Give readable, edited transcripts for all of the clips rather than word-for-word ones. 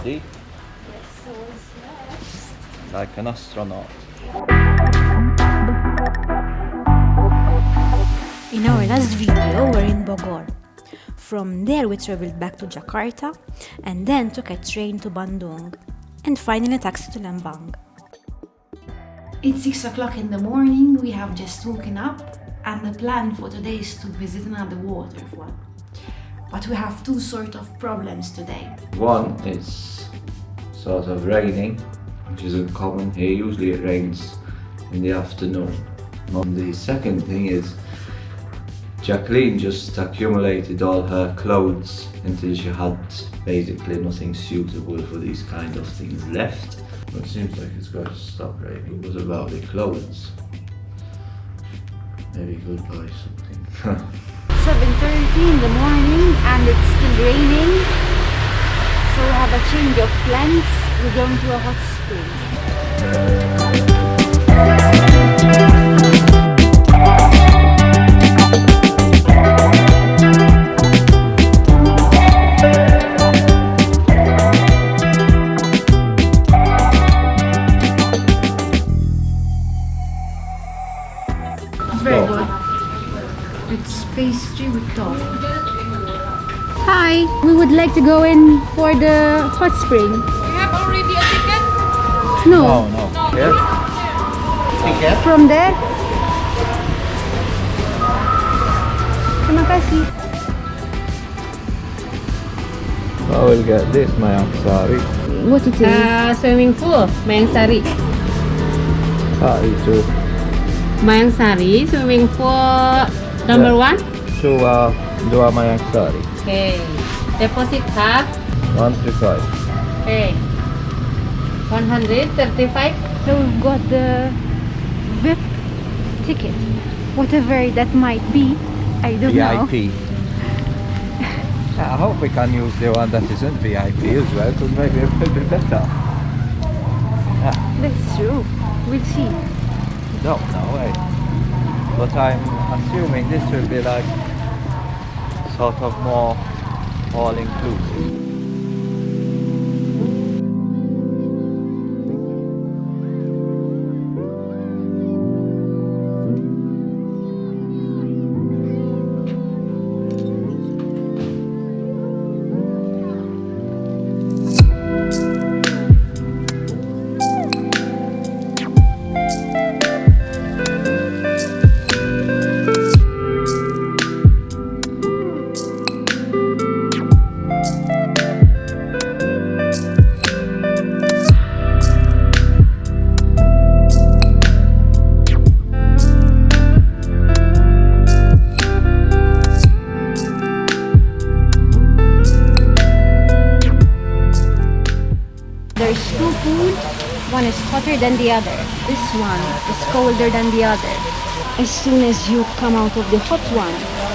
ready? Like an astronaut. In our last video, we're in Bogor. From there, we traveled back to Jakarta and then took a train to Bandung and finally a taxi to Lembang. It's 6 o'clock in the morning, we have just woken up and the plan for today is to visit another waterfall. But we have two sort of problems today. One is sort of raining, which is uncommon here. Usually it rains in the afternoon. And the second thing is Jacqueline just accumulated all her clothes until she had basically nothing suitable for these kind of things left. But it seems like it's going to stop raining. What about the clothes? Maybe we'll buy something. 7:30 in the morning and it's still raining. So we have a change of plans. We're going to a hot spring. Very good. It's pastry with toffee. Hi, we would like to go in for the hot spring. You have already a ticket? No. No. Here? Ticket? From there? Terima kasih. I will get this, Mayang Sari. What it is? Swimming pool, Mayang Sari. Sari too. Mayang Sari, swimming pool number one. Dua Mayang Sari. Okay. Deposit half. 135. Okay. 135. So we've got the VIP ticket. Whatever that might be, I don't know. VIP. I hope we can use the one that isn't VIP as well, because maybe it will be better. That's true. We'll see. Don't know, eh? But I'm assuming this will be like sort of more all-inclusive. There's two pools. One is hotter than the other. This one is colder than the other. As soon as you come out of the hot one,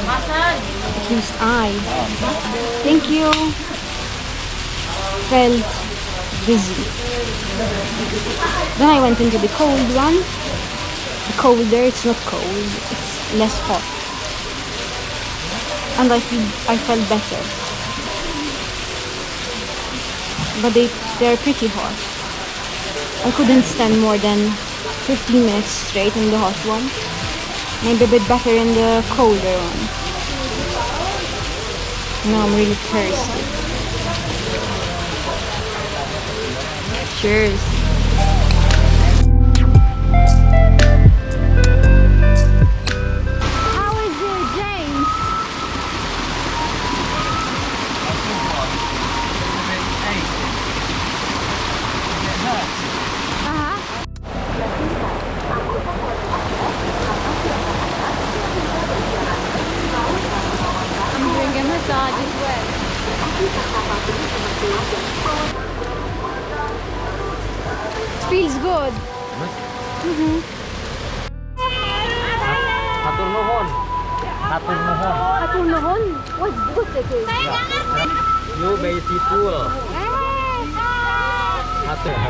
at least I, thank you, felt dizzy. Then I went into the cold one. The colder, it's not cold, it's less hot. And I felt better. But they're pretty hot. I couldn't stand more than 15 minutes straight in the hot one. Maybe a bit better in the colder one. Now I'm really thirsty. Cheers. How is it, James? I'm doing a massage as well. Feels good. Hatur nuhun. Hatur nuhun? What's good it is? You beautiful.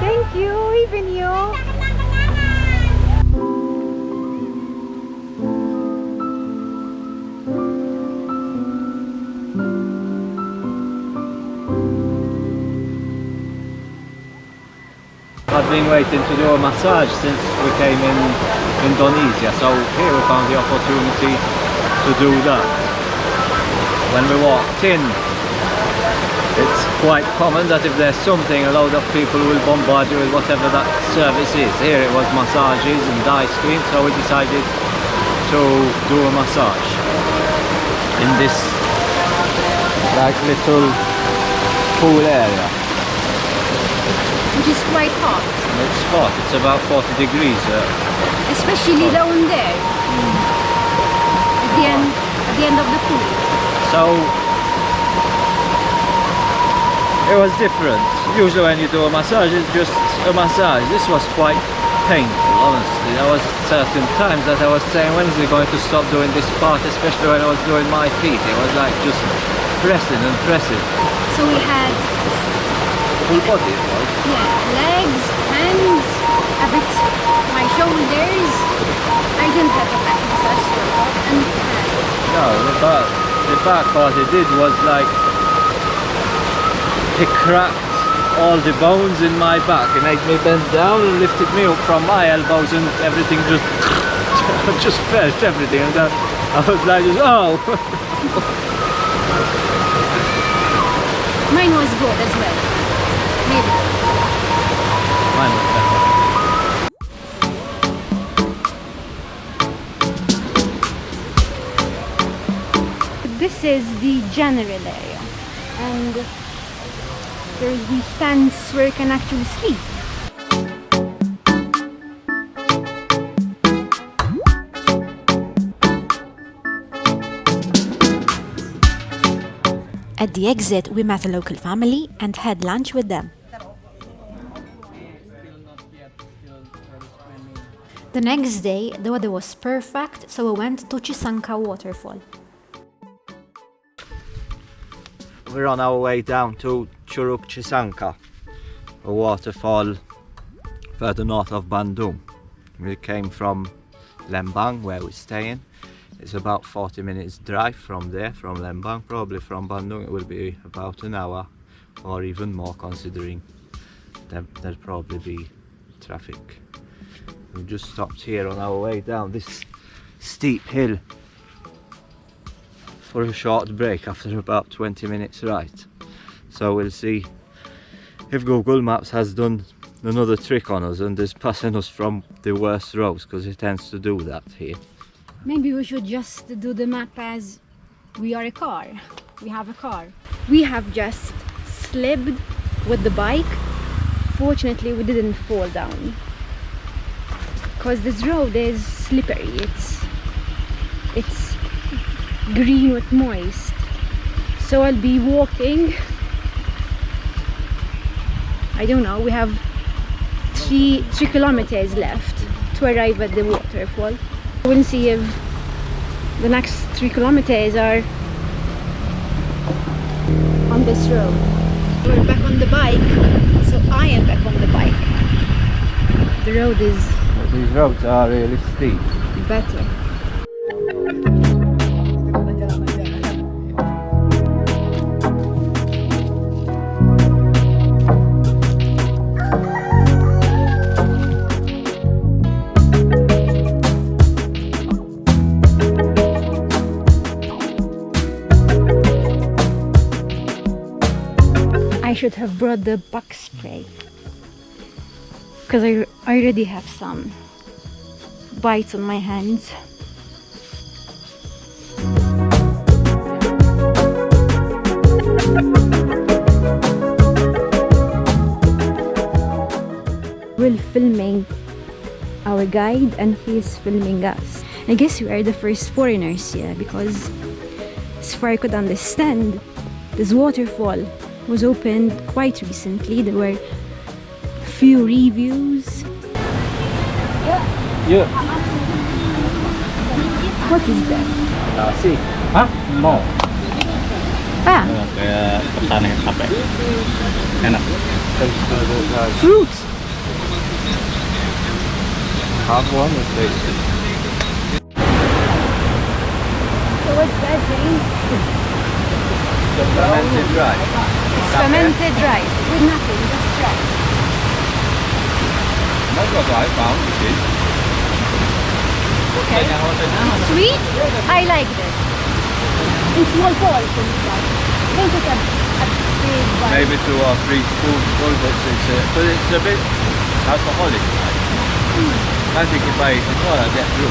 Thank you, even you. have been waiting to do a massage since we came in Indonesia, so here we found the opportunity to do that. When we walked in, it's quite common that if there's something, a load of people will bombard you with whatever that service is. Here it was massages and ice cream, so we decided to do a massage in this like little pool area. Which is quite hot. It's hot, it's about 40 degrees. Especially down there. At the end of the pool. So it was different. Usually when you do a massage, it's just a massage. This was quite painful, honestly. There was certain times that I was saying, when is he going to stop doing this part, especially when I was doing my feet. It was like just pressing and pressing. So we had Full body, it was. legs, hands, a bit my shoulders. I didn't have a back massage and hands. No, the back part he did was like, he cracked all the bones in my back. He made me bend down and lifted me up from my elbows, and everything just felt everything, and then I was like, oh. Mine was good as well. Maybe. Mine was better. This is the general area, and there's these stands where you can actually sleep. At the exit, we met a local family and had lunch with them. The next day, the weather was perfect, so we went to Cisanga waterfall. We're on our way down to Cisanga, a waterfall further north of Bandung. We came from Lembang, where we're staying. It's about 40 minutes drive from there, from Lembang. Probably from Bandung it will be about an hour or even more, considering there'll probably be traffic. We just stopped here on our way down this steep hill for a short break after about 20 minutes ride. So we'll see if Google Maps has done another trick on us and is passing us from the worst roads, because it tends to do that here. Maybe we should just do the map as we are a car. We have a car. We have just slipped with the bike. Fortunately, we didn't fall down, because this road is slippery. It's green with moist. So I'll be walking. I don't know. We have 3 kilometers left to arrive at the waterfall. We'll see if the next 3 kilometers are on this road. We're back on the bike, so I am back on the bike. The road is These roads are really steep. better. I should have brought the bug spray, because I already have some bites on my hands. We're filming our guide and he is filming us. I guess we are the first foreigners here, because as far I could understand, this waterfall was opened quite recently. There were few reviews. Yeah. What is that? Nasi. Hah? Mau? Ah, Kayak ketan yang capek. Enak. fruits. Have one is tasty. So what's that thing? Fermented rice. It's fermented rice with nothing, just rice. That's what I found, it is. Okay. Sweet? I like this. In small portions, like. Don't put a big one. Maybe 2 or 3 spoonfuls, but it's a bit alcoholic. I think if I eat it more, I'll get through.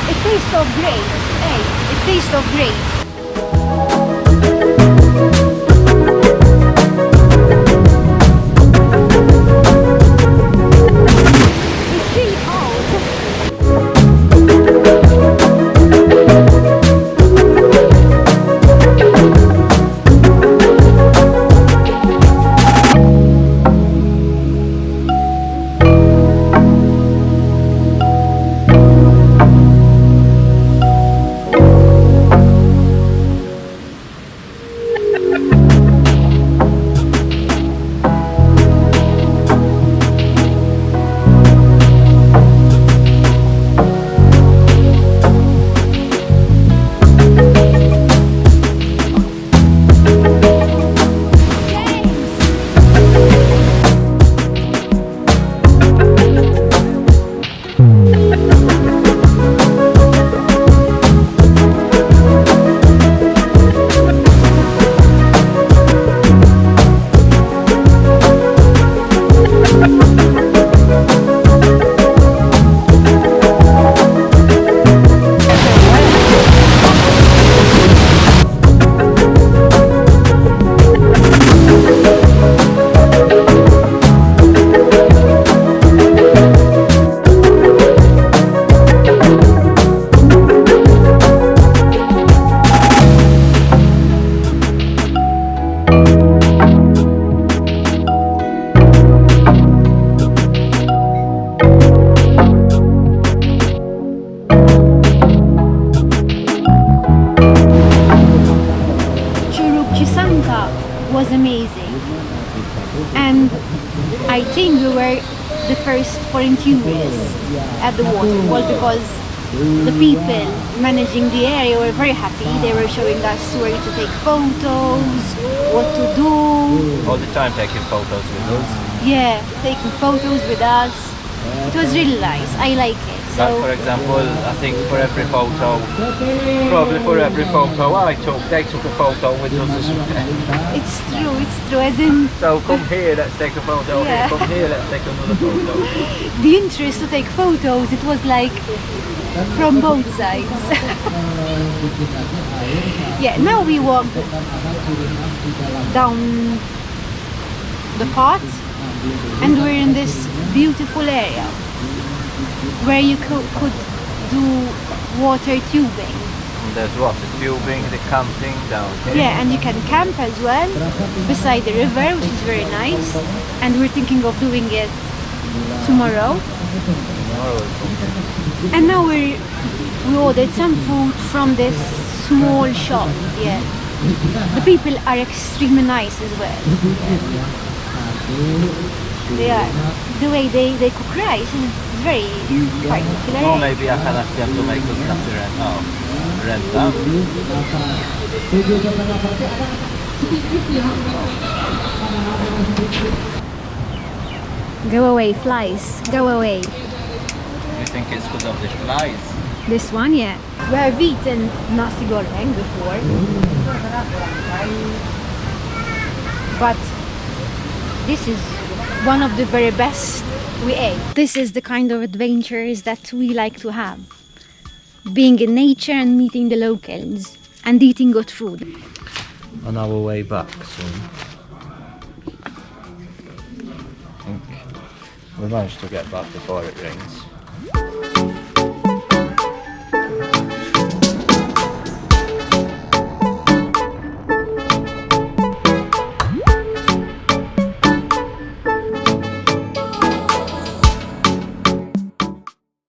It tastes of grape. Hey, it tastes of grape. It's really hard. Cisanga was amazing, and I think we were the first foreign tourists at the waterfall because the people managing the area were very happy. They were showing us where to take photos, what to do. All the time taking photos with us. Yeah, taking photos with us. It was really nice. I like it. Like So for example, I think for every photo, probably for every photo they took a photo with us as well. it's true. As in, So come here, let's take a photo. Yeah. Here, come here, let's take another photo. the interest to take photos, it was like from both sides. Yeah, now we walk down the path and we're in this beautiful area where you could do water tubing. And there's water tubing, the camping down here. Yeah, and you can camp as well beside the river, which is very nice. And we're thinking of doing it tomorrow. And now we ordered some food from this small shop. Yeah, the people are extremely nice as well. They are. The way they cook rice is very particular. Or maybe I can ask them to make us some rent them. Go away, flies. Go away. You think it's because of the flies? This one, yeah. We have eaten nasi goreng before, but this is one of the very best we ate. This is the kind of adventures that we like to have. Being in nature and meeting the locals and eating good food. On our way back soon. I think we managed to get back before it rains.